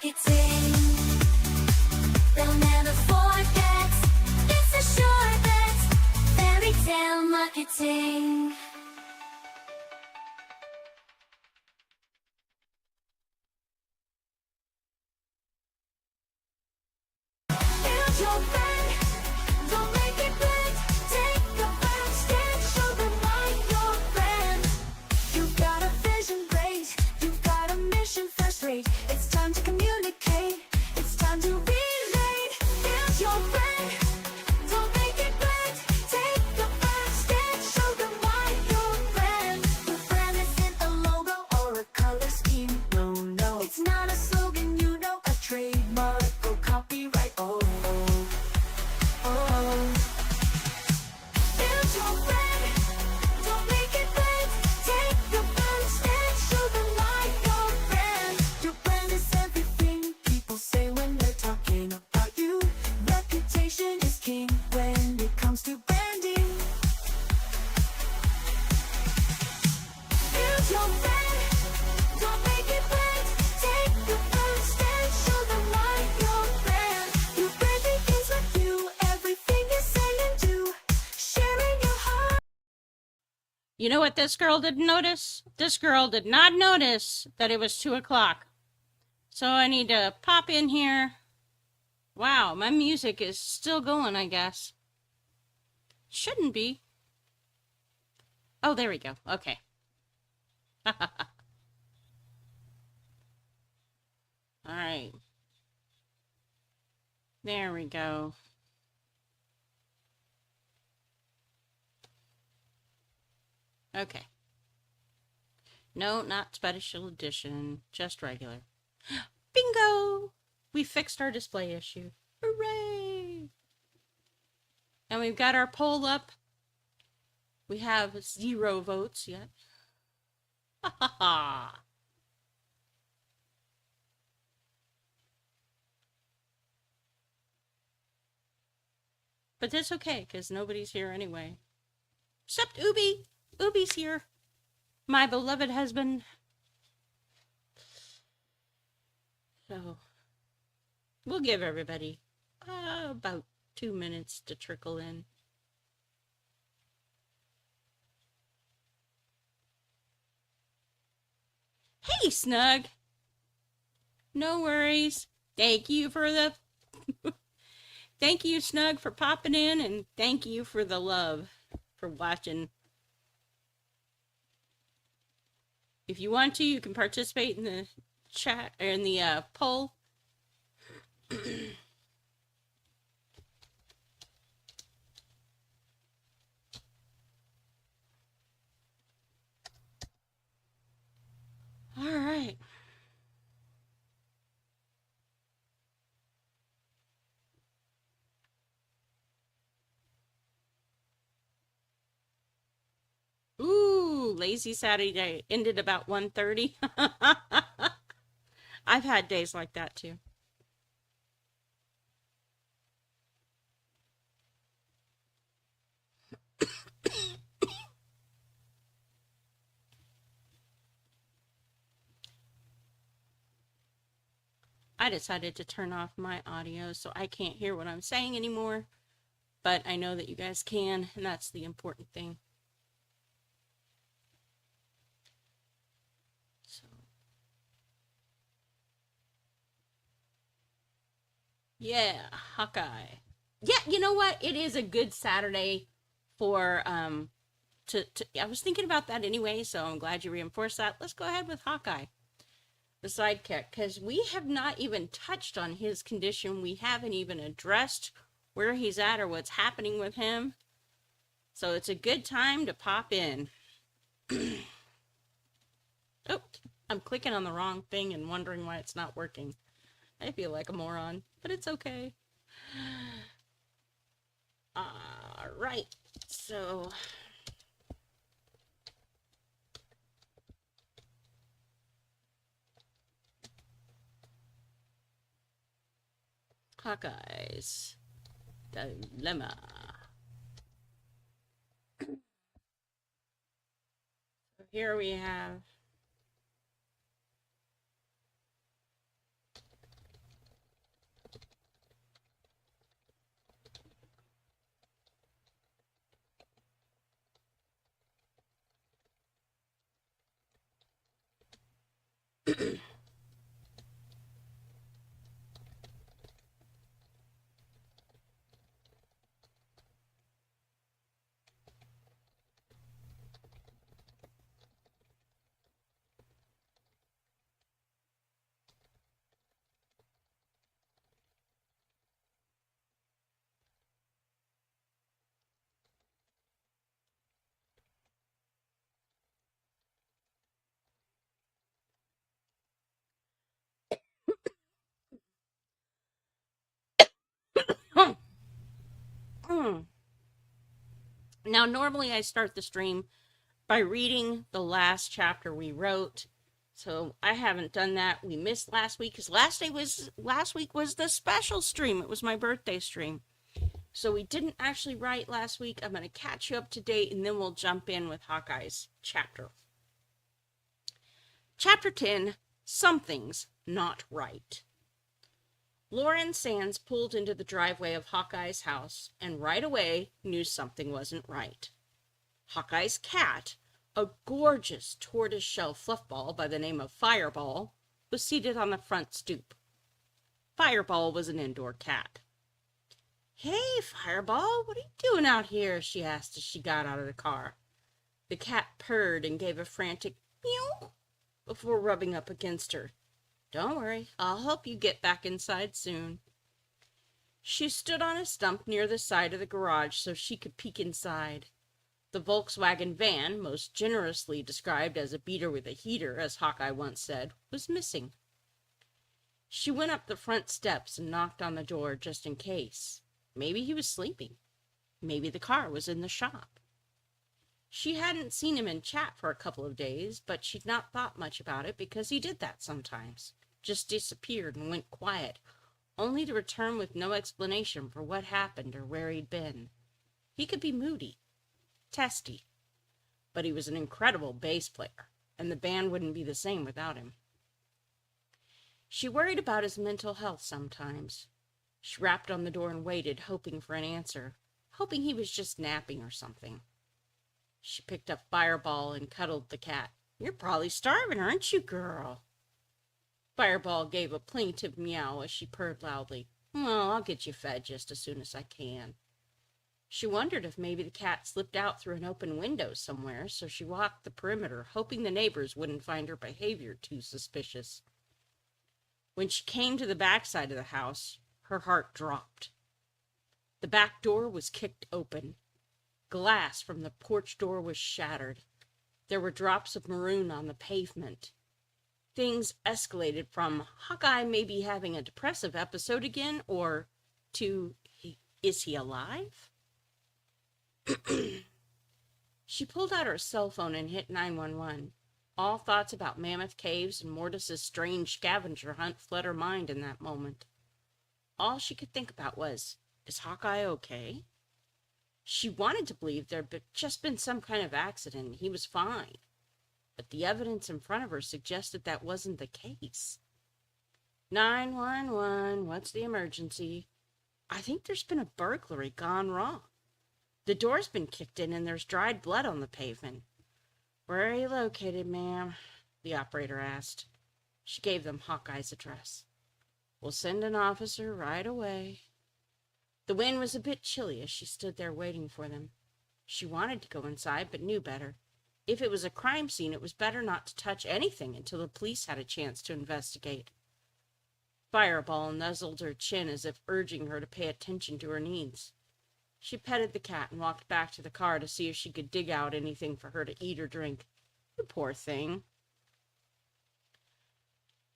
marketing. They'll never forget. It's a sure bet. Fairy tale marketing. Build your brand. Don't make it bland. Take the first step. Show them why your brand. You've got a vision great. You've got a mission first rate. It's time to communicate. It's time to relate. Build your brand. Don't make it bland. Take the first step. Show them why your brand. Your brand isn't a logo or a color scheme. No, no. It's not a slogan, you know, a trademark or copyright. Oh, oh, oh. Build your brand. Don't make it bland. Take the first step. Show them why your brand. Your brand is everything people say when they're talking about you. Reputation is king when it comes to branding. Build your brand. Don't make it bland. Take the first step. Show them why your brand. Your brand begins with you. Everything you say and do. Sharing your heart. You know what this girl didn't notice? This girl did not notice that it was 2 o'clock. So I need to pop in here. Wow, my music is still going, I guess. Shouldn't be. Oh, there we go. Okay. All right. There we go. Okay. No, not special edition, just regular. Bingo! We fixed our display issue. Hooray! And we've got our poll up. We have 0 votes yet. Ha ha ha! But that's okay, because nobody's here anyway. Except Ubi! Ubi's here. My beloved husband. So, we'll give everybody about 2 minutes to trickle in. Hey, Snug. No worries. Thank you for the... Thank you, Snug, for popping in, and thank you for the love, for watching. If you want to, you can participate in the chat, or in the poll. All right. Ooh, lazy Saturday ended about 1:30. I've had days like that too. I decided to turn off my audio so I can't hear what I'm saying anymore, but I know that you guys can, and that's the important thing. So, yeah, Hawkeye. Yeah, you know what? It is a good Saturday for I was thinking about that anyway, so I'm glad you reinforced that. Let's go ahead with Hawkeye, the sidekick, because we have not even touched on his condition. We haven't even addressed where he's at or what's happening with him. So it's a good time to pop in. Oh, I'm clicking on the wrong thing and wondering why it's not working. I feel like a moron, but it's okay. All right, so... Hawkeye's dilemma. So here we have Now, normally I start the stream by reading the last chapter we wrote. So I haven't done that. We missed last week because last week was the special stream. It was my birthday stream. So we didn't actually write last week. I'm going to catch you up to date and then we'll jump in with Hawkeye's chapter. Chapter 10, Something's Not Right. Lauren Sands pulled into the driveway of Hawkeye's house and right away knew something wasn't right. Hawkeye's cat, a gorgeous tortoiseshell fluffball by the name of Fireball, was seated on the front stoop. Fireball was an indoor cat. "Hey, Fireball, what are you doing out here?" she asked as she got out of the car. The cat purred and gave a frantic meow before rubbing up against her. "Don't worry, I'll help you get back inside soon." She stood on a stump near the side of the garage so she could peek inside. The Volkswagen van, most generously described as a beater with a heater, as Hawkeye once said, was missing. She went up the front steps and knocked on the door just in case. Maybe he was sleeping. Maybe the car was in the shop. She hadn't seen him in chat for a couple of days, but she'd not thought much about it because he did that sometimes. Just disappeared and went quiet, only to return with no explanation for what happened or where he'd been. He could be moody, testy, but he was an incredible bass player, and the band wouldn't be the same without him. She worried about his mental health sometimes. She rapped on the door and waited, hoping for an answer, hoping he was just napping or something. She picked up Fireball and cuddled the cat. "You're probably starving, aren't you, girl?" Fireball gave a plaintive meow as she purred loudly. "Well, I'll get you fed just as soon as I can." She wondered if maybe the cat slipped out through an open window somewhere, so she walked the perimeter, hoping the neighbors wouldn't find her behavior too suspicious. When she came to the backside of the house, her heart dropped. The back door was kicked open. Glass from the porch door was shattered. There were drops of maroon on the pavement. Things escalated from Hawkeye maybe having a depressive episode again, or to, is he alive? She pulled out her cell phone and hit 911. All thoughts about Mammoth Caves and Mortus's strange scavenger hunt fled her mind in that moment. All she could think about was, is Hawkeye okay? She wanted to believe there'd just been some kind of accident and he was fine. But the evidence in front of her suggested that wasn't the case. 911, what's the emergency? "I think there's been a burglary gone wrong. The door's been kicked in and there's dried blood on the pavement." "Where are you located, ma'am?" the operator asked. She gave them Hawkeye's address. "We'll send an officer right away." The wind was a bit chilly as she stood there waiting for them. She wanted to go inside, but knew better. If it was a crime scene, it was better not to touch anything until the police had a chance to investigate. Fireball nuzzled her chin as if urging her to pay attention to her needs. She petted the cat and walked back to the car to see if she could dig out anything for her to eat or drink. "You poor thing."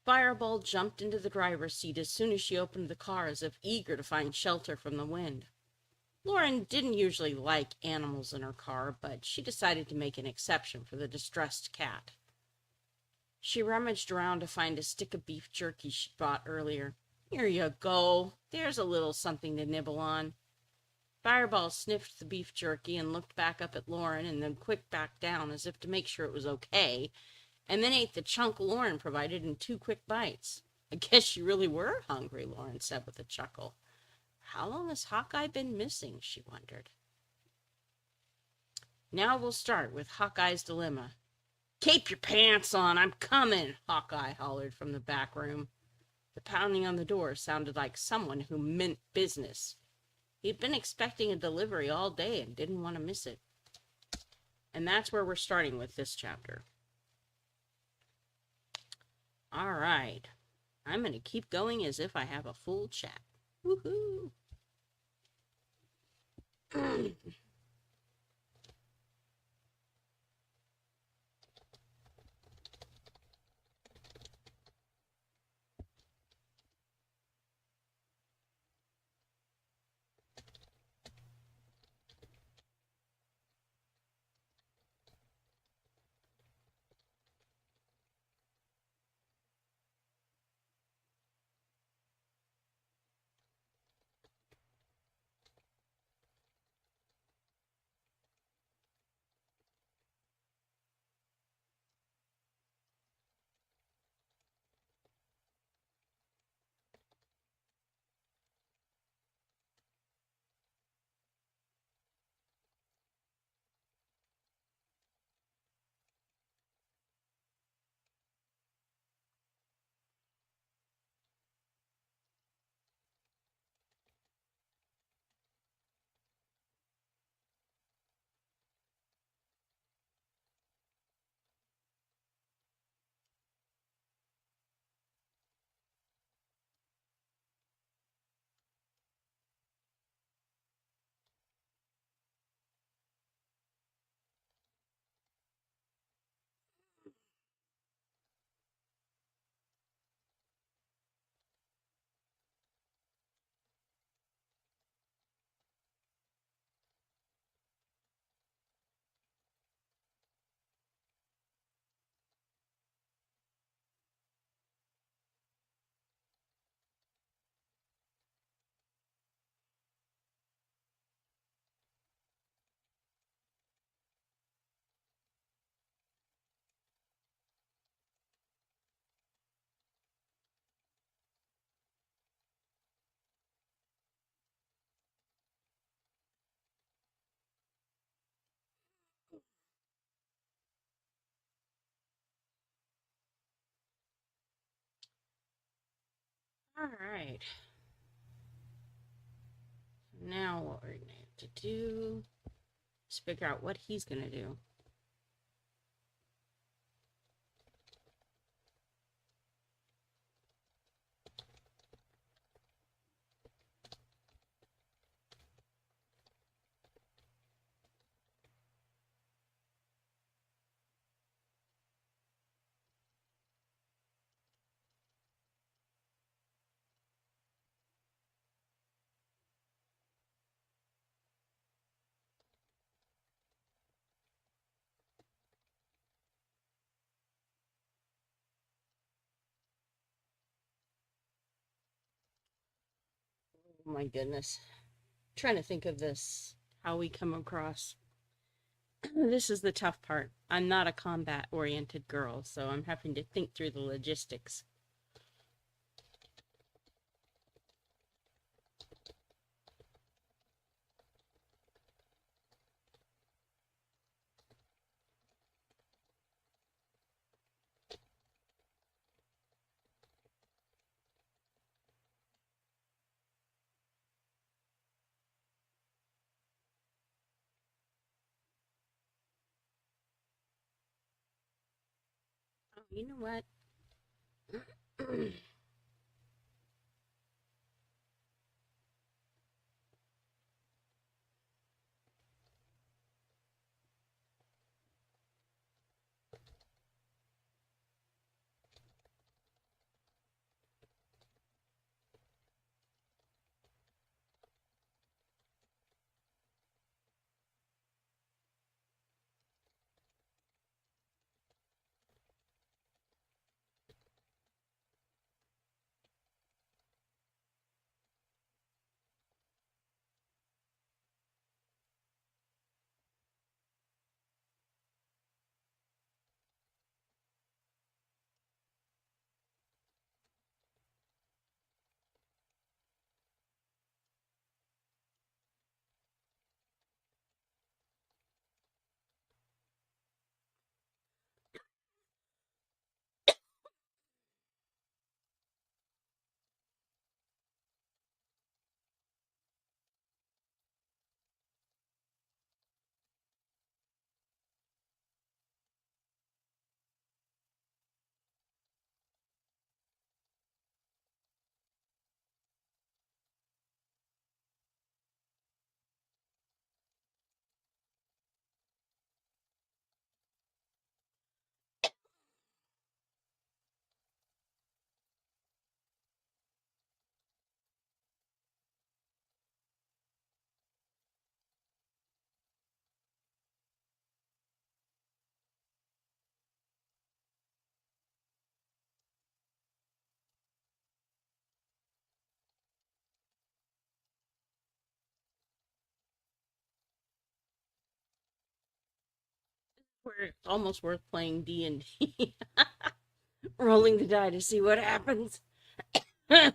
Fireball jumped into the driver's seat as soon as she opened the car, as if eager to find shelter from the wind. Lauren didn't usually like animals in her car, but she decided to make an exception for the distressed cat. She rummaged around to find a stick of beef jerky she'd bought earlier. "Here you go. There's a little something to nibble on." Fireball sniffed the beef jerky and looked back up at Lauren and then quick back down as if to make sure it was okay, and then ate the chunk Lauren provided in 2 quick bites. "I guess you really were hungry," Lauren said with a chuckle. How long has Hawkeye been missing, she wondered. Now we'll start with Hawkeye's dilemma. Keep your pants on, I'm coming, Hawkeye hollered from the back room. The pounding on the door sounded like someone who meant business. He'd been expecting a delivery all day and didn't want to miss it. And that's where we're starting with this chapter. All right. I'm going to keep going as if I have a full chat. Woohoo! All right. Now what we're going to have to do is figure out what he's going to do. Oh my goodness. I'm trying to think of this, how we come across. This is the tough part. I'm not a combat oriented girl, so I'm having to think through the logistics. Oh, you know what? Where it's almost worth playing D&D. Rolling the die to see what happens. Hey,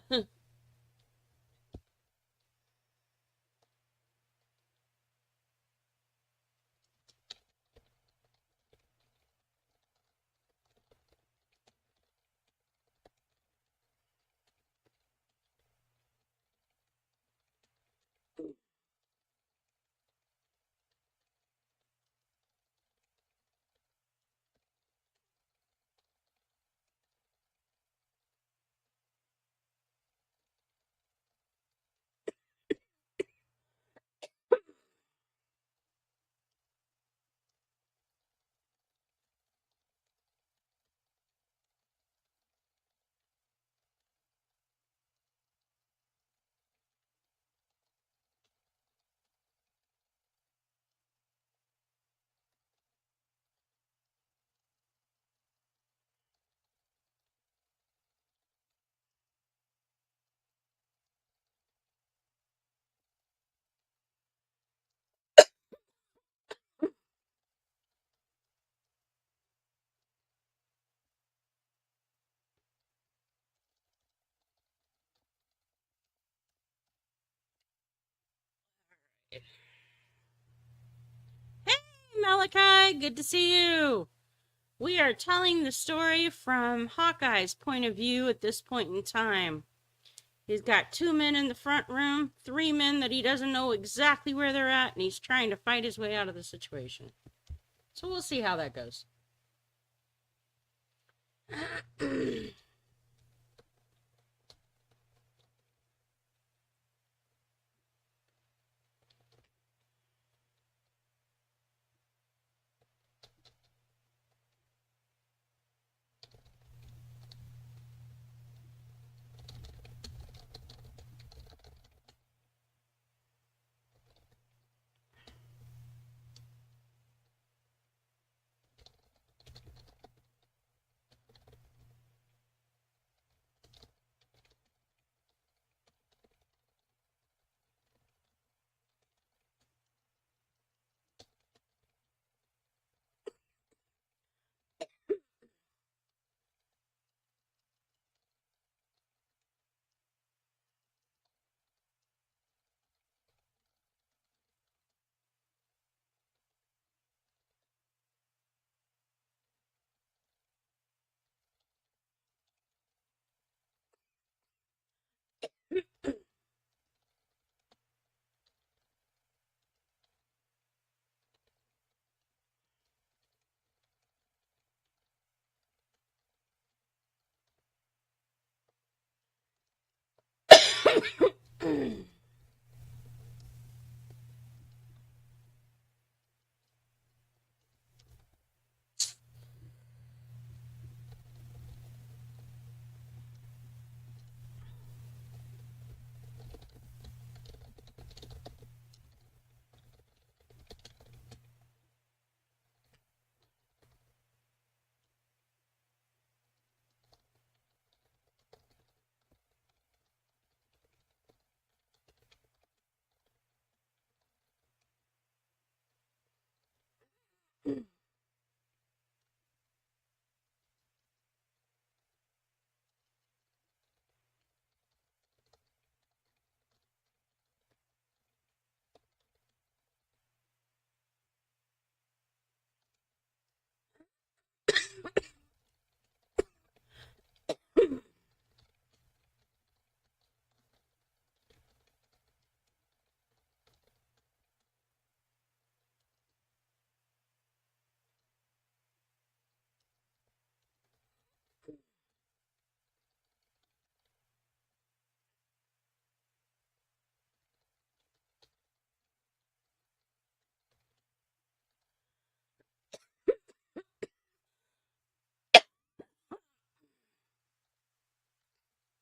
Malachi, good to see you. We are telling the story from Hawkeye's point of view at this point in time. He's got 2 men in the front room, 3 men that he doesn't know exactly where they're at, and he's trying to fight his way out of the situation. So we'll see how that goes.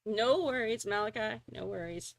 No worries, Malachi. No worries.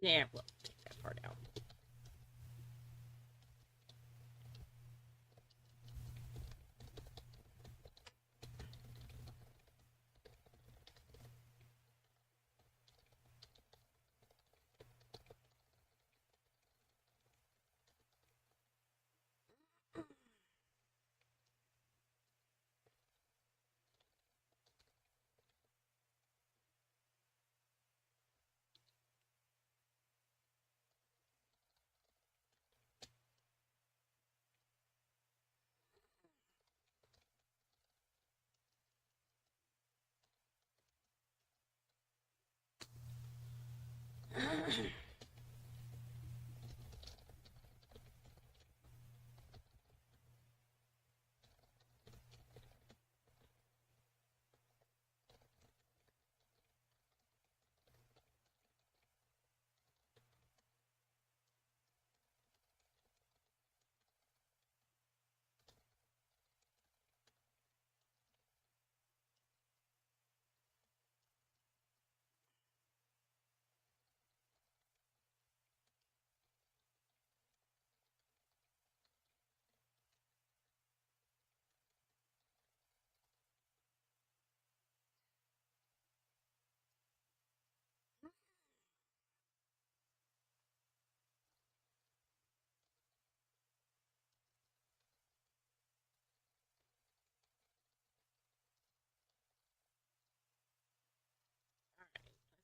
Yeah, we'll take that part out. I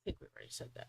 think we already said that.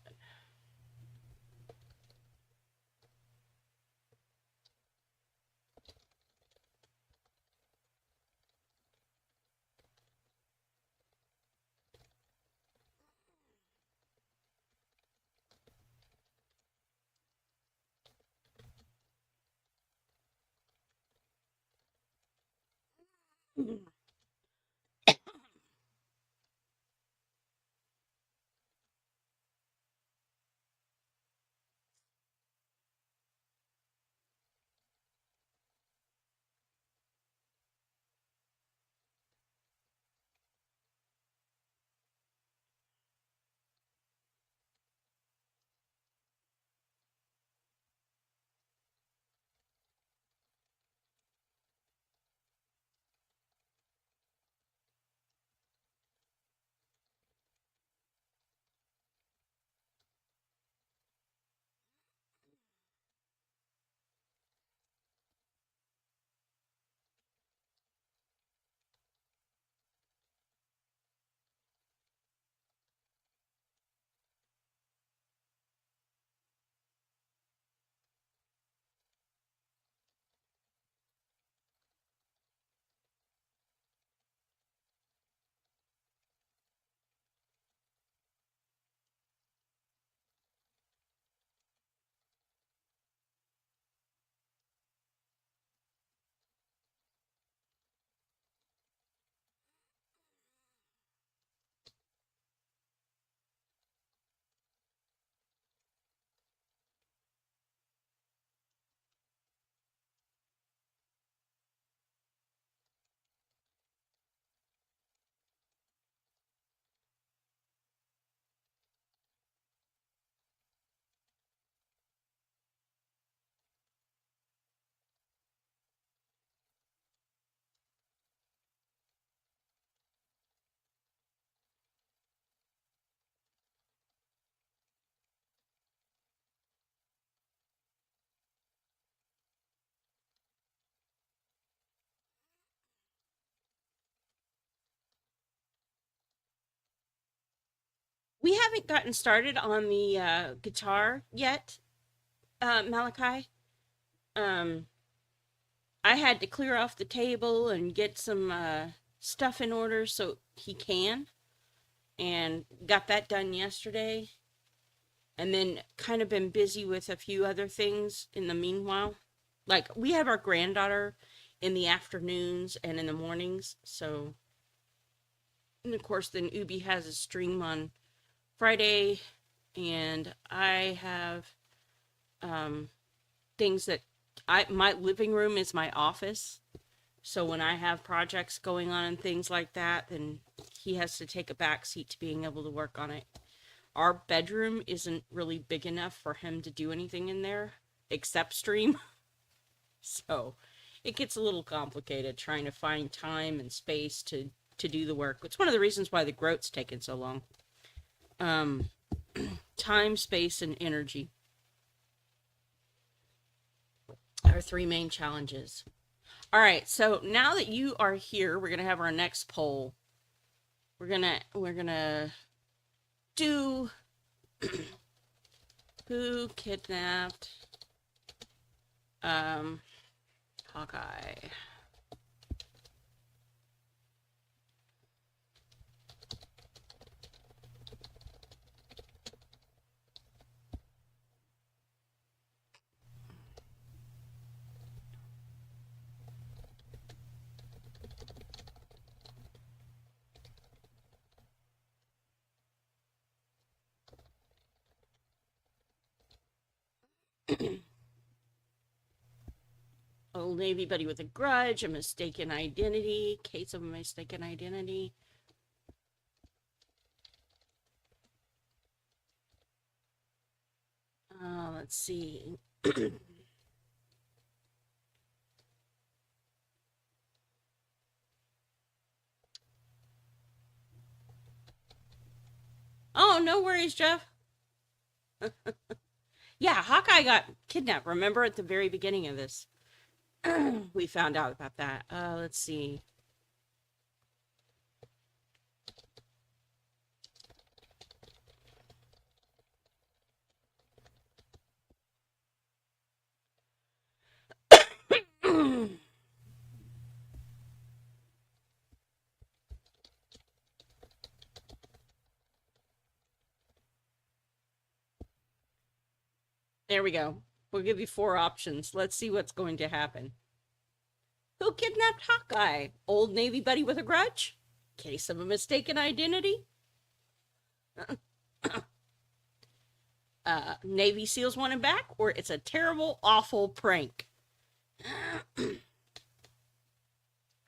We haven't gotten started on the guitar yet, Malachi. Um, I had to clear off the table and get some stuff in order so he can, and got that done yesterday. And then kind of been busy with a few other things in the meanwhile. Like we have our granddaughter in the afternoons and in the mornings, so and of course then Ubi has a stream on Friday, and I have um, things that my living room is my office. So when I have projects going on and things like that, then he has to take a back seat to being able to work on it. our bedroom isn't really big enough for him to do anything in there except stream. So it gets a little complicated trying to find time and space to do the work. It's one of the reasons why the growth's taken so long. Time, space, and energy are three main challenges. All right, so now that you are here, we're gonna have our next poll. We're gonna do who kidnapped Hawkeye. Old Navy buddy with a grudge, a mistaken identity, case of a mistaken identity. Let's see. Oh, no worries, Jeff. Yeah, Hawkeye got kidnapped. Remember at the very beginning of this? We found out about that. Let's see. There we go. We'll give you 4 options. Let's see what's going to happen. Who kidnapped Hawkeye? Old Navy buddy with a grudge? Case of a mistaken identity? Navy SEALs want him back? Or it's a terrible, awful prank?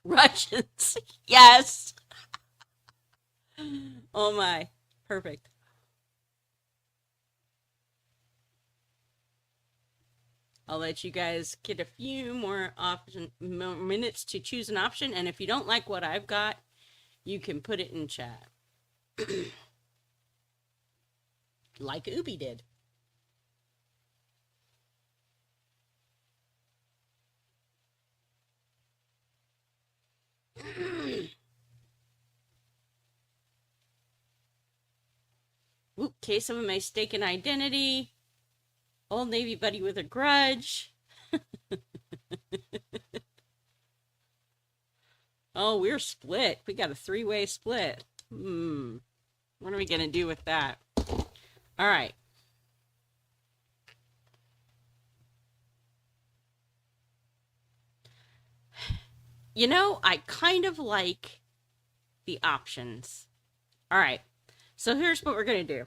Russians. Yes. Oh my. Perfect. I'll let you guys get a few more minutes to choose an option, and if you don't like what I've got, you can put it in chat. Like Ubi did. Ooh, case of a mistaken identity. Old Navy buddy with a grudge. Oh, we're split. We got a 3-way split. What are we going to do with that? All right. You know, I kind of like the options. All right. So here's what we're going to do.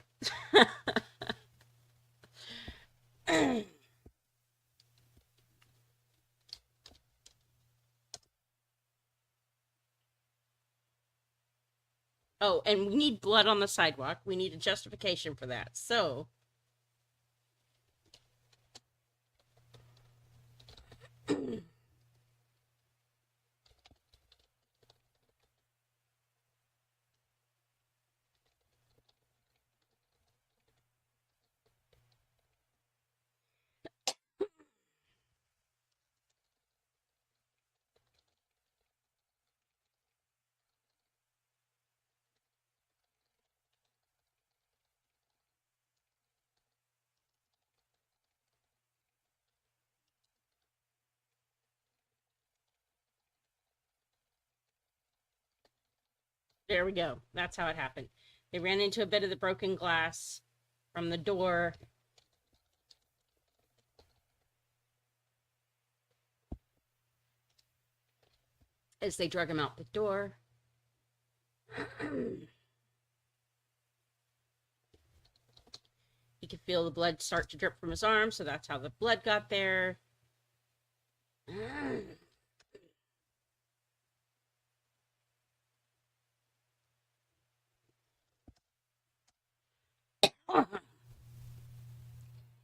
Oh, and we need blood on the sidewalk. We need a justification for that. So, there we go. That's how it happened. They ran into a bit of the broken glass from the door. As they drug him out the door. He could feel the blood start to drip from his arm, so that's how the blood got there.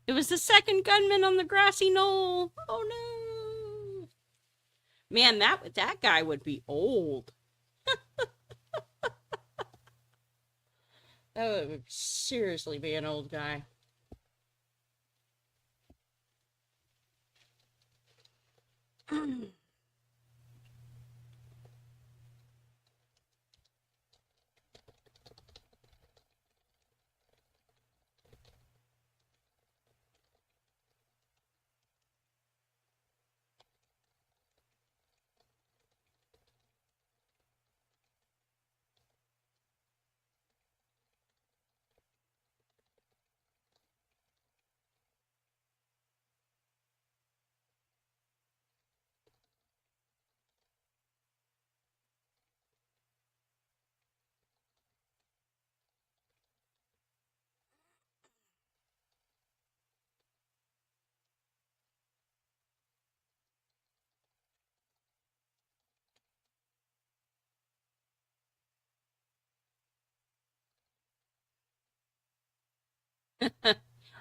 It was the second gunman on the grassy knoll. Oh no. Man, that guy would be old. That would seriously be an old guy.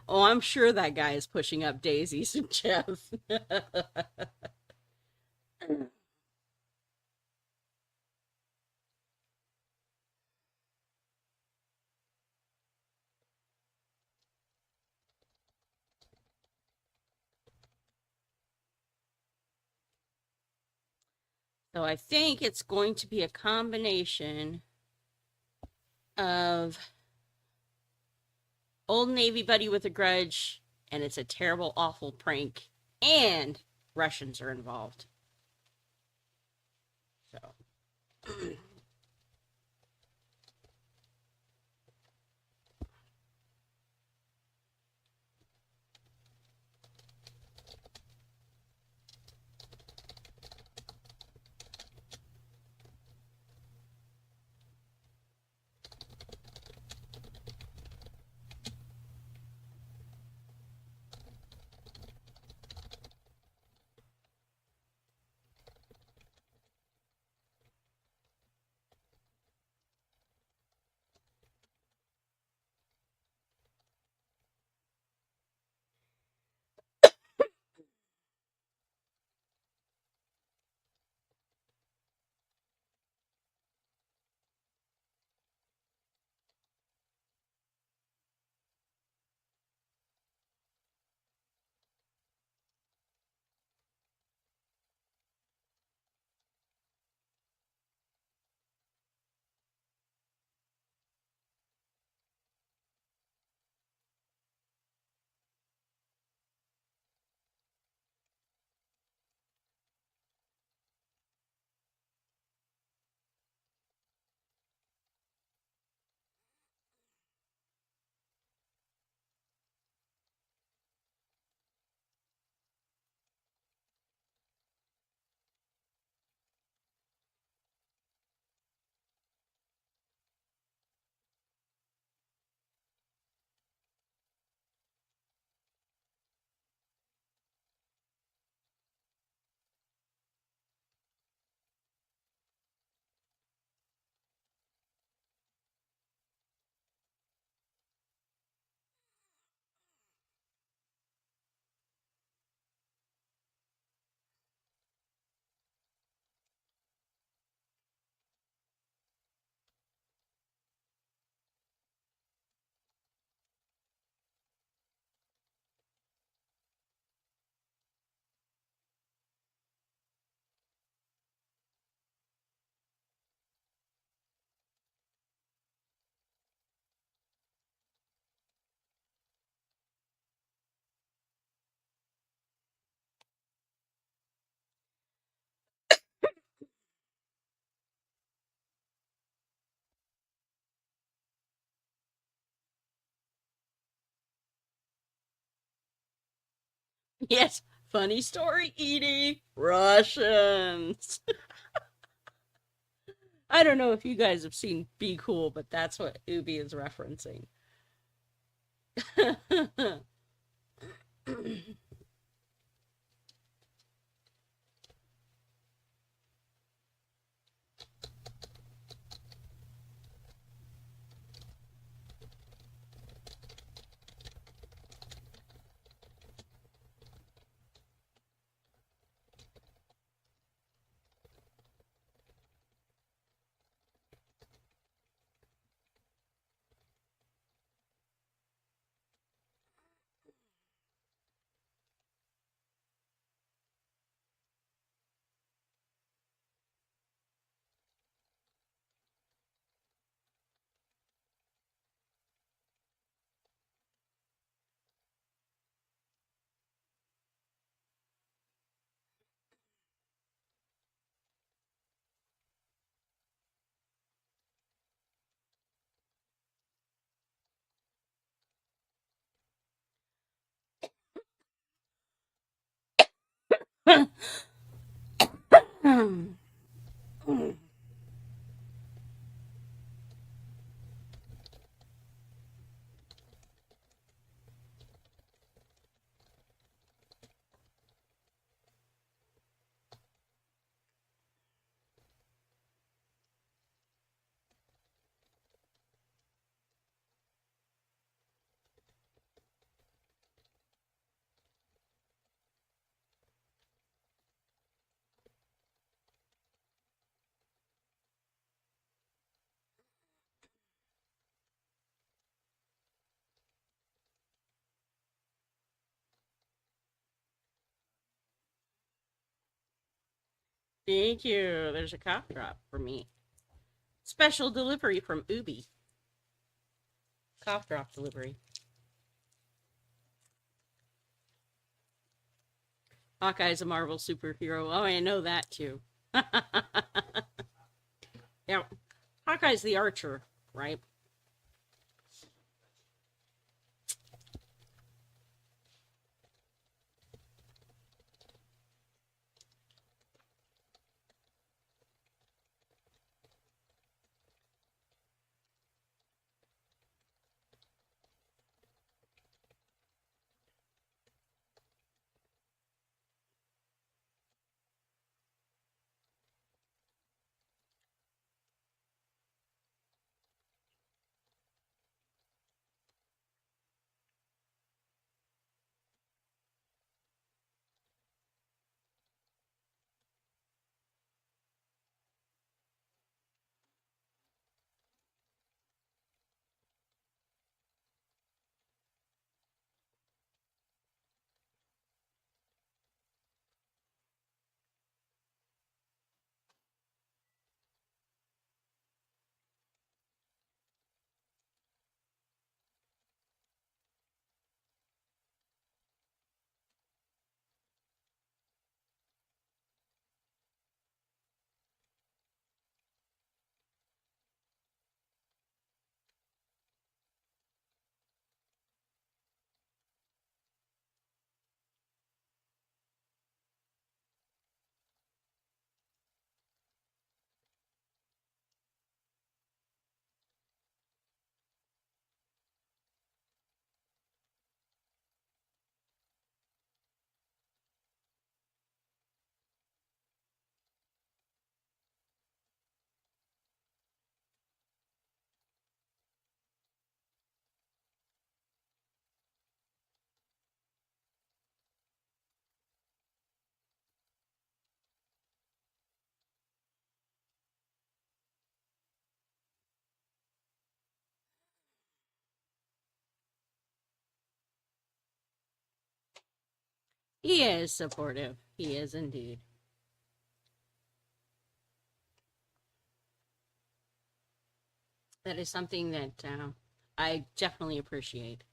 Oh, I'm sure that guy is pushing up daisies, Jeff. So I think it's going to be a combination of Old Navy buddy with a grudge, and it's a terrible, awful prank, and Russians are involved. So. Yes, funny story, Edie. Russians. I don't know if you guys have seen Be Cool, but that's what Ubi is referencing. Thank you. There's a cough drop for me. Special delivery from Ubi. Cough drop delivery. Hawkeye's a Marvel superhero. Oh, I know that too. Yeah. Hawkeye's the archer, right? He is supportive. He is indeed. That is something that I definitely appreciate.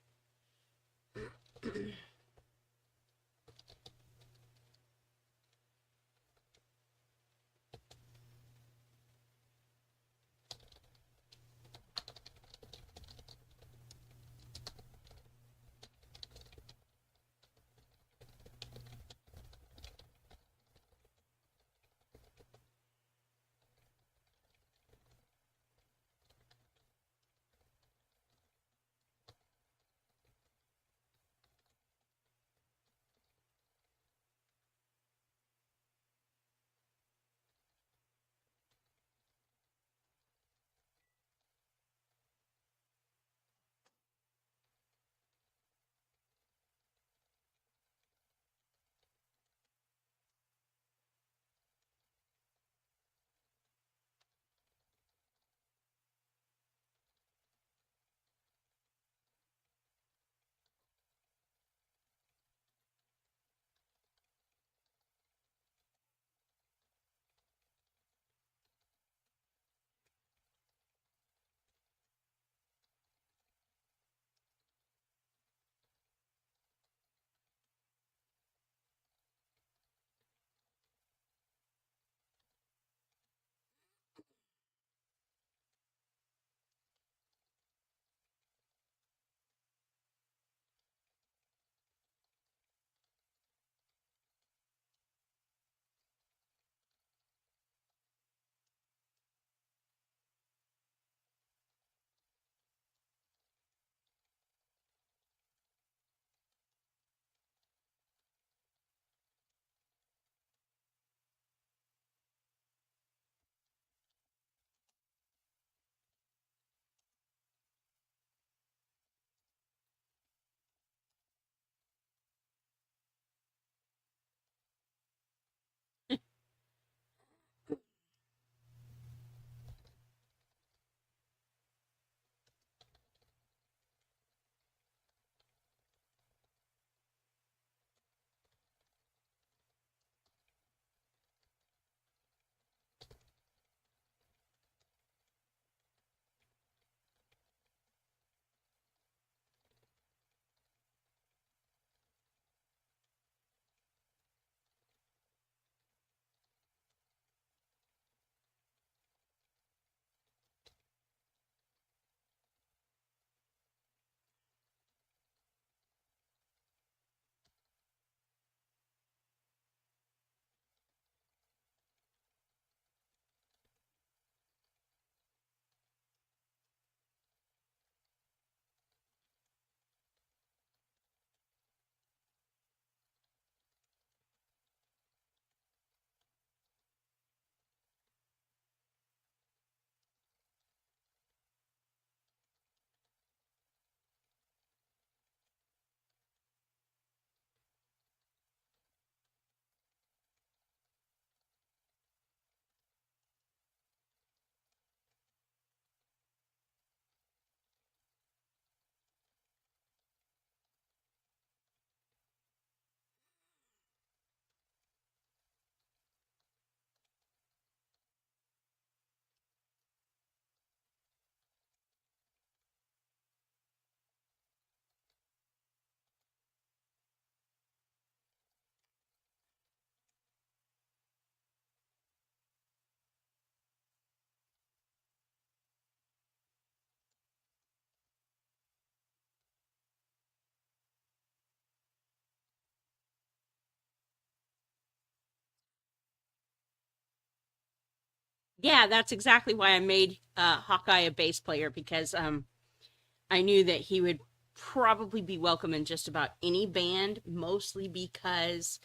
Yeah, that's exactly why I made Hawkeye a bass player, because I knew that he would probably be welcome in just about any band, mostly because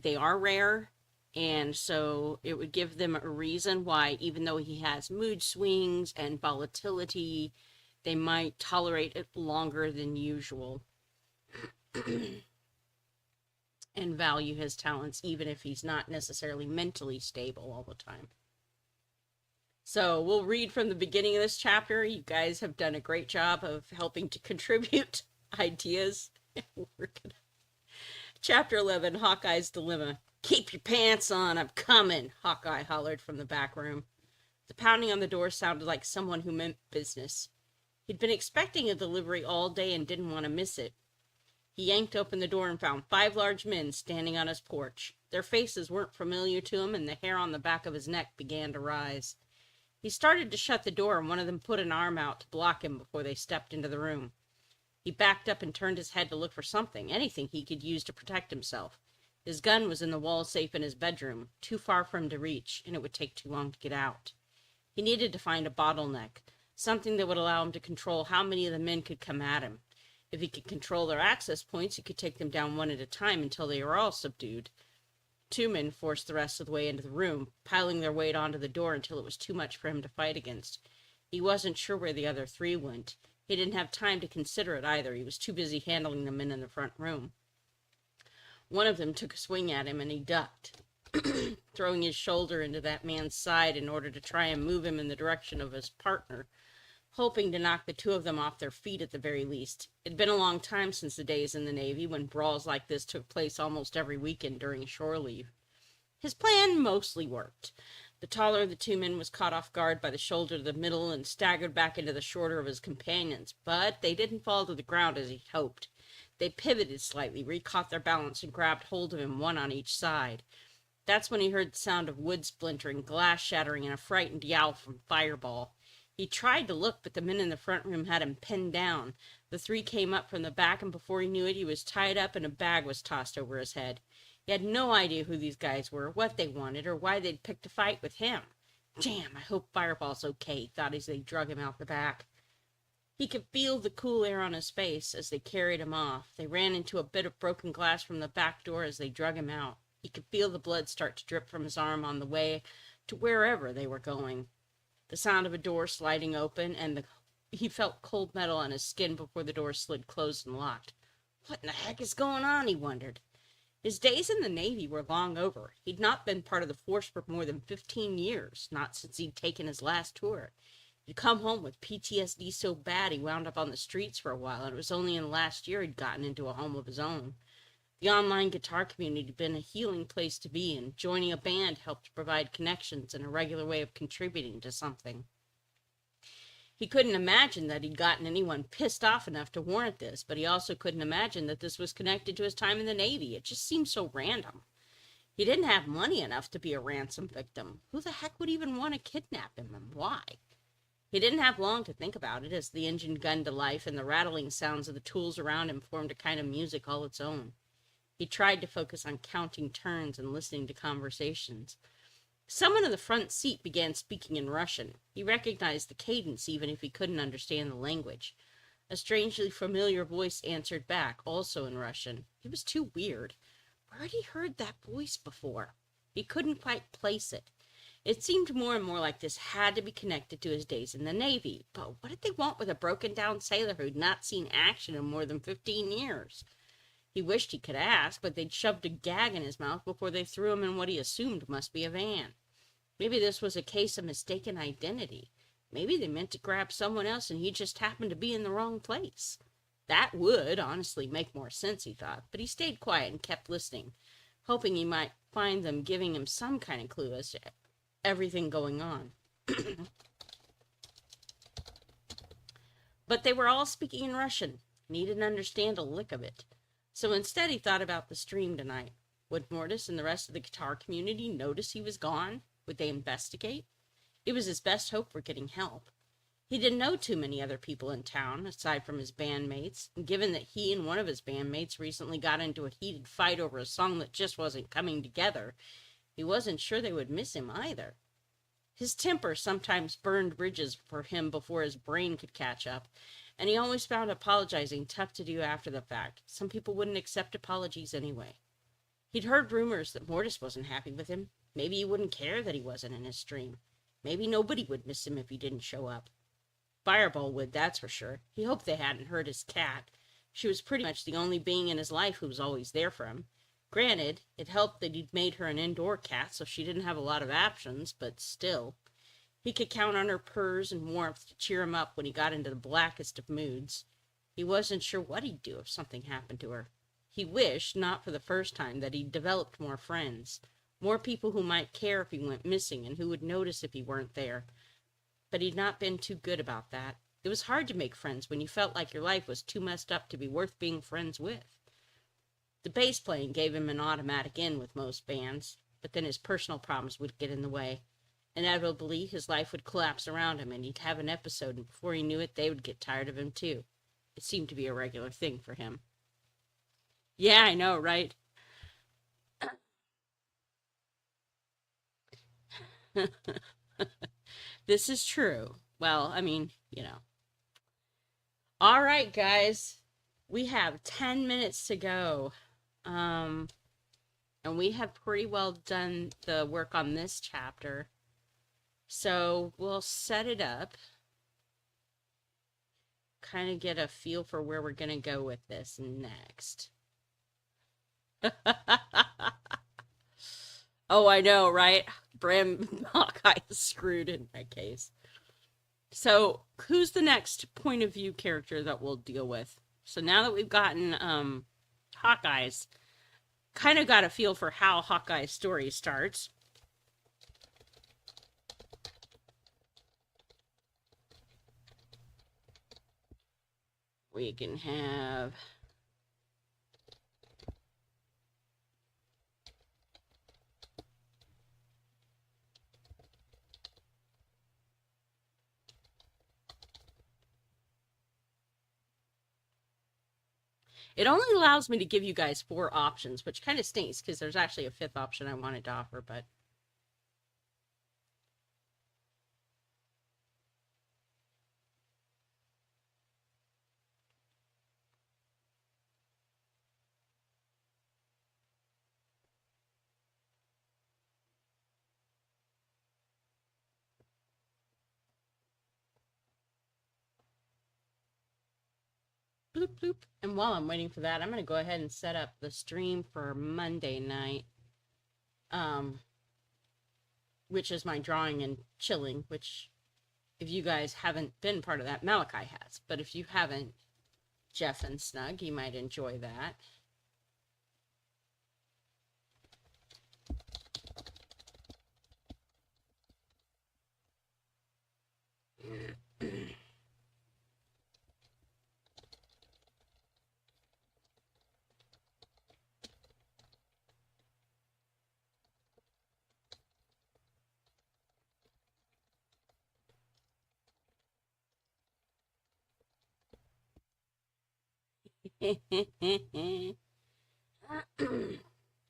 they are rare. And so it would give them a reason why, even though he has mood swings and volatility, they might tolerate it longer than usual and value his talents, even if he's not necessarily mentally stable all the time. So we'll read from the beginning of this chapter. You guys have done a great job of helping to contribute ideas. Chapter 11, Hawkeye's Dilemma. Keep your pants on, I'm coming, Hawkeye hollered from the back room. The pounding on the door sounded like someone who meant business. He'd been expecting a delivery all day and didn't want to miss it. He yanked open the door and found 5 large men standing on his porch. Their faces weren't familiar to him, and the hair on the back of his neck began to rise. He started to shut the door, and one of them put an arm out to block him before they stepped into the room. He backed up and turned his head to look for something, anything he could use to protect himself. His gun was in the wall safe in his bedroom, too far for him to reach, and it would take too long to get out. He needed to find a bottleneck, something that would allow him to control how many of the men could come at him. If he could control their access points, he could take them down one at a time until they were all subdued. 2 men forced the rest of the way into the room, piling their weight onto the door until it was too much for him to fight against. He wasn't sure where the other 3 went. He didn't have time to consider it either. He was too busy handling the men in the front room. One of them took a swing at him, and he ducked, throwing his shoulder into that man's side in order to try and move him in the direction of his partner, hoping to knock the 2 of them off their feet at the very least. It'd been a long time since the days in the Navy when brawls like this took place almost every weekend during shore leave. His plan mostly worked. The taller of the 2 men was caught off guard by the shoulder to the middle and staggered back into the shorter of his companions, but they didn't fall to the ground as he'd hoped. They pivoted slightly, recaught their balance, and grabbed hold of him, one on each side. That's when he heard the sound of wood splintering, glass shattering, and a frightened yowl from Fireball. He tried to look, but the men in the front room had him pinned down. The 3 came up from the back, and before he knew it, he was tied up and a bag was tossed over his head. He had no idea who these guys were, what they wanted, or why they'd picked a fight with him. Damn, I hope Fireball's okay, he thought as they drug him out the back. He could feel the cool air on his face as they carried him off. They ran into a bit of broken glass from the back door as they drug him out. He could feel the blood start to drip from his arm on the way to wherever they were going. The sound of a door sliding open, and he felt cold metal on his skin before the door slid closed and locked. What in the heck is going on, he wondered. His days in the Navy were long over. He'd not been part of the force for more than 15 years, not since he'd taken his last tour. He'd come home with PTSD so bad he wound up on the streets for a while, and it was only in the last year he'd gotten into a home of his own. The online guitar community had been a healing place to be, and joining a band helped provide connections and a regular way of contributing to something. He couldn't imagine that he'd gotten anyone pissed off enough to warrant this, but he also couldn't imagine that this was connected to his time in the Navy. It just seemed so random. He didn't have money enough to be a ransom victim. Who the heck would even want to kidnap him, and why? He didn't have long to think about it as the engine gunned to life and the rattling sounds of the tools around him formed a kind of music all its own. He tried to focus on counting turns and listening to conversations. Someone in the front seat began speaking in Russian. He recognized the cadence even if he couldn't understand the language. A strangely familiar voice answered back, also in Russian. It was too weird. Where had he heard that voice before? He couldn't quite place it. It seemed more and more like this had to be connected to his days in the Navy. But what did they want with a broken-down sailor who'd not seen action in more than 15 years? He wished he could ask, but they'd shoved a gag in his mouth before they threw him in what he assumed must be a van. Maybe this was a case of mistaken identity. Maybe they meant to grab someone else and he just happened to be in the wrong place. That would, honestly, make more sense, he thought, but he stayed quiet and kept listening, hoping he might find them giving him some kind of clue as to everything going on. But they were all speaking in Russian, and he didn't understand a lick of it. So instead he thought about the stream tonight. Would Mortus and the rest of the guitar community notice he was gone? Would they investigate? It was his best hope for getting help. He didn't know too many other people in town, aside from his bandmates, and given that he and one of his bandmates recently got into a heated fight over a song that just wasn't coming together, he wasn't sure they would miss him either. His temper sometimes burned bridges for him before his brain could catch up, and he always found apologizing tough to do after the fact. Some people wouldn't accept apologies anyway. He'd heard rumors that Mortus wasn't happy with him. Maybe he wouldn't care that he wasn't in his stream. Maybe nobody would miss him if he didn't show up. Fireball would, that's for sure. He hoped they hadn't hurt his cat. She was pretty much the only being in his life who was always there for him. Granted, it helped that he'd made her an indoor cat, so she didn't have a lot of options, but still. He could count on her purrs and warmth to cheer him up when he got into the blackest of moods. He wasn't sure what he'd do if something happened to her. He wished, not for the first time, that he'd developed more friends. More people who might care if he went missing and who would notice if he weren't there. But he'd not been too good about that. It was hard to make friends when you felt like your life was too messed up to be worth being friends with. The bass playing gave him an automatic in with most bands, but then his personal problems would get in the way. Inevitably, his life would collapse around him, and he'd have an episode, and before he knew it, they would get tired of him too. It seemed to be a regular thing for him. Yeah, I know, right? This is true. Well, I mean, you know. All right, guys. We have 10 minutes to go. And we have pretty well done the work on this chapter. So we'll set it up. Kind of get a feel for where we're going to go with this next. Oh, I know, right? Bram Hawkeye is screwed in that case. So, who's the next point of view character that we'll deal with? So now that we've gotten Hawkeye's, kind of got a feel for how Hawkeye's story starts. We can have... It only allows me to give you guys 4 options, which kind of stinks because there's actually a 5th option I wanted to offer, but... Bloop, bloop. And while I'm waiting for that, I'm going to go ahead and set up the stream for Monday night. Which is my drawing and chilling, which, if you guys haven't been part of that, Malachi has. But if you haven't, Jeff and Snug, you might enjoy that.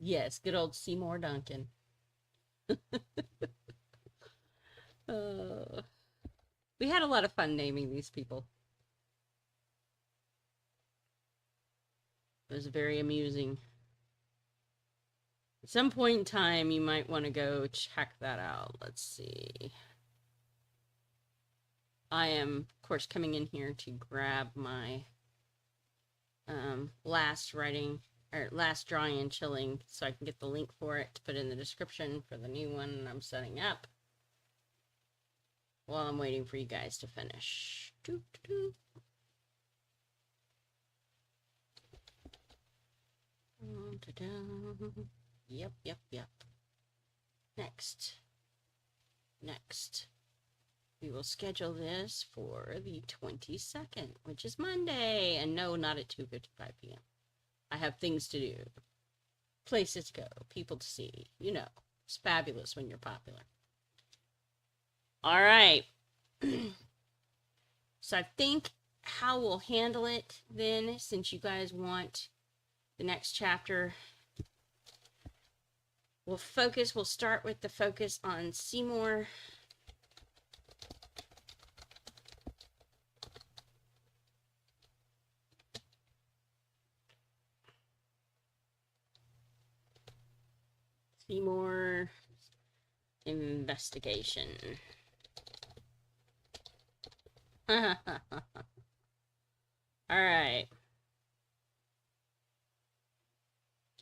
Yes, good old Seymour Duncan. We had a lot of fun naming these people. It was very amusing. At some point in time, you might want to go check that out. Let's see. I am, of course, coming in here to grab my last drawing and chilling so I can get the link for it to put in the description for the new one I'm setting up while I'm waiting for you guys to finish. Yep. Next. We will schedule this for the 22nd, which is Monday. And no, not at 2:55 p.m. I have things to do, places to go, people to see. You know, it's fabulous when you're popular. All right. So I think how we'll handle it then, since you guys want the next chapter, we'll start with the focus on Seymour. Seymour investigation. All right.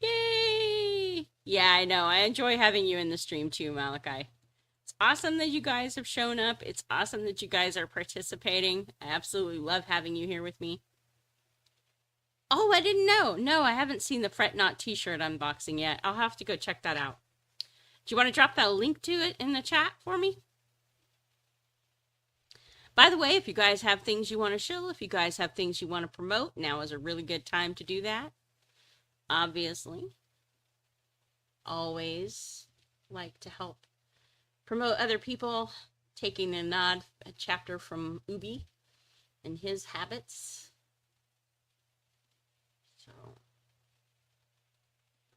Yay! Yeah, I know. I enjoy having you in the stream too, Malachi. It's awesome that you guys have shown up. It's awesome that you guys are participating. I absolutely love having you here with me. Oh, I didn't know. No, I haven't seen the Fret Not t-shirt unboxing yet. I'll have to go check that out. Do you want to drop that link to it in the chat for me? By the way, if you guys have things you want to show, if you guys have things you want to promote, now is a really good time to do that. Obviously. Always like to help promote other people, taking a chapter from Ubi and his habits. So,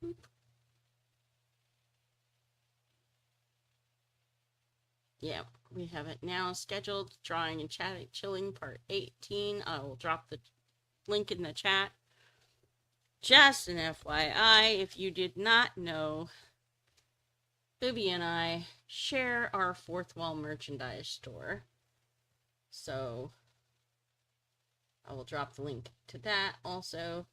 boop. Yeah, we have it now scheduled. Drawing and chatting, chilling, part 18. I will drop the link in the chat. Just an FYI, if you did not know, Booby and I share our Fourth Wall merchandise store. So, I will drop the link to that also.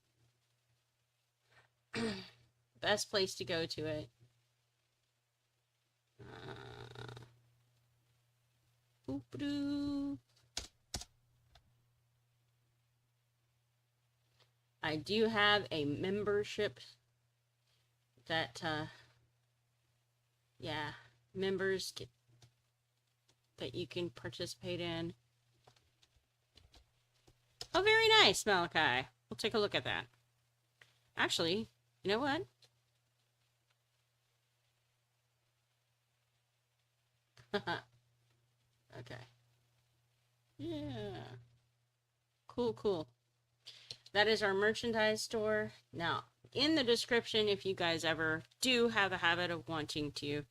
Best place to go to it. I do have a membership that, yeah, members get that you can participate in. Oh, very nice, Malachi. We'll take a look at that. Actually, you know what? Okay. Yeah. Cool, cool. That is our merchandise store. Now, in the description, if you guys ever do have a habit of wanting to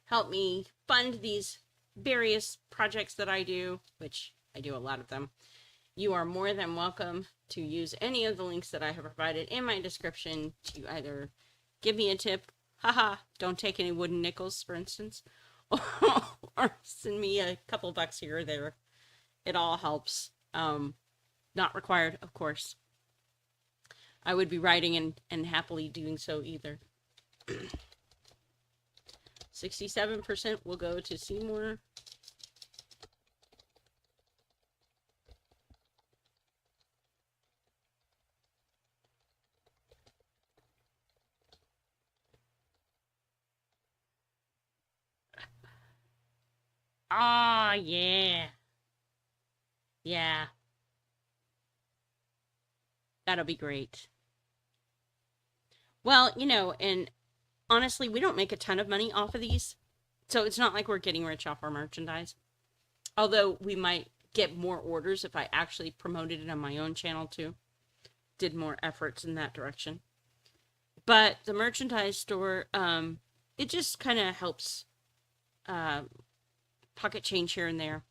help me fund these various projects that I do, which I do a lot of them, you are more than welcome to use any of the links that I have provided in my description to either give me a tip, haha, don't take any wooden nickels, for instance, or send me a couple bucks here or there. It all helps. Not required, of course. I would be writing and happily doing so either. 67% will go to Seymour. Ah, yeah. Yeah. That'll be great. Well, you know, and honestly, we don't make a ton of money off of these. So it's not like we're getting rich off our merchandise. Although we might get more orders if I actually promoted it on my own channel too. Did more efforts in that direction. But the merchandise store, it just kind of helps pocket change here and there.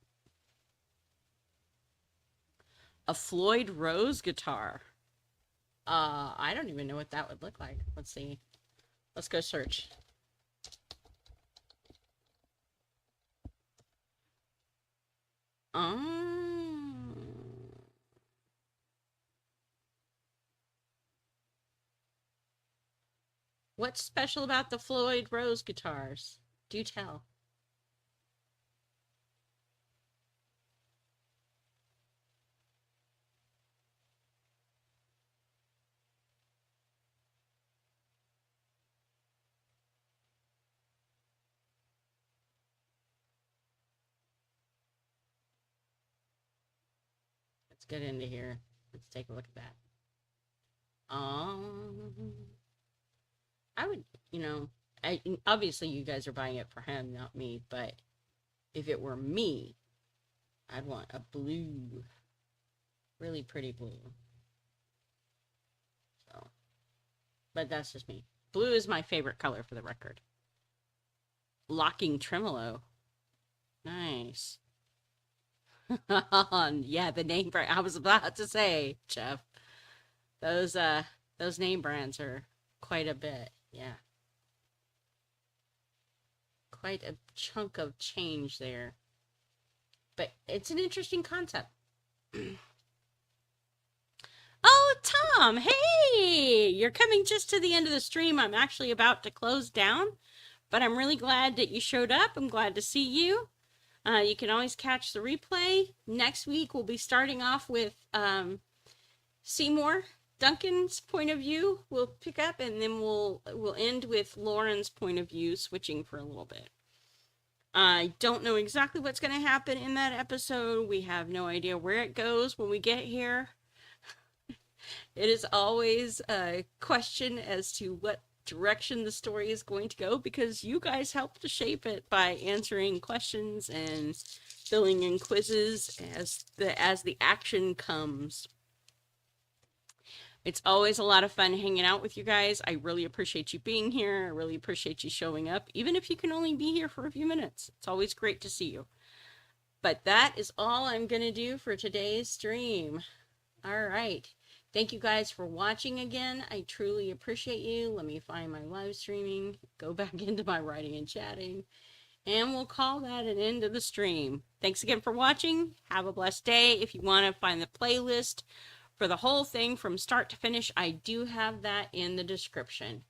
A Floyd Rose guitar. I don't even know what that would look like. Let's see. Let's go search. What's special about the Floyd Rose guitars? Do tell. Let's get into here. Let's take a look at that. I would, you know, obviously you guys are buying it for him, not me, but if it were me, I'd want a blue, really pretty blue. So, but that's just me. Blue is my favorite color for the record. Locking tremolo. Nice. Yeah, the name brand. I was about to say, Jeff. Those name brands are quite a bit. Yeah. quite a chunk of change there. But it's an interesting concept. Oh, Tom, hey! You're coming just to the end of the stream. I'm actually about to close down, but I'm really glad that you showed up. I'm glad to see you. You can always catch the replay. Next week, we'll be starting off with Seymour Duncan's point of view. We'll pick up, and then we'll end with Lauren's point of view, switching for a little bit. I don't know exactly what's going to happen in that episode. We have no idea where it goes when we get here. It is always a question as to what direction the story is going to go, because you guys help to shape it by answering questions and filling in quizzes as the action comes. It's always a lot of fun hanging out with you guys. I really appreciate you being here. I really appreciate you showing up, even if you can only be here for a few minutes. It's always great to see you. But that is all I'm going to do for today's stream. All right. Thank you guys for watching again. I truly appreciate you. Let me find my live streaming, go back into my writing and chatting, and we'll call that an end of the stream. Thanks again for watching. Have a blessed day. If you want to find the playlist for the whole thing from start to finish, I do have that in the description.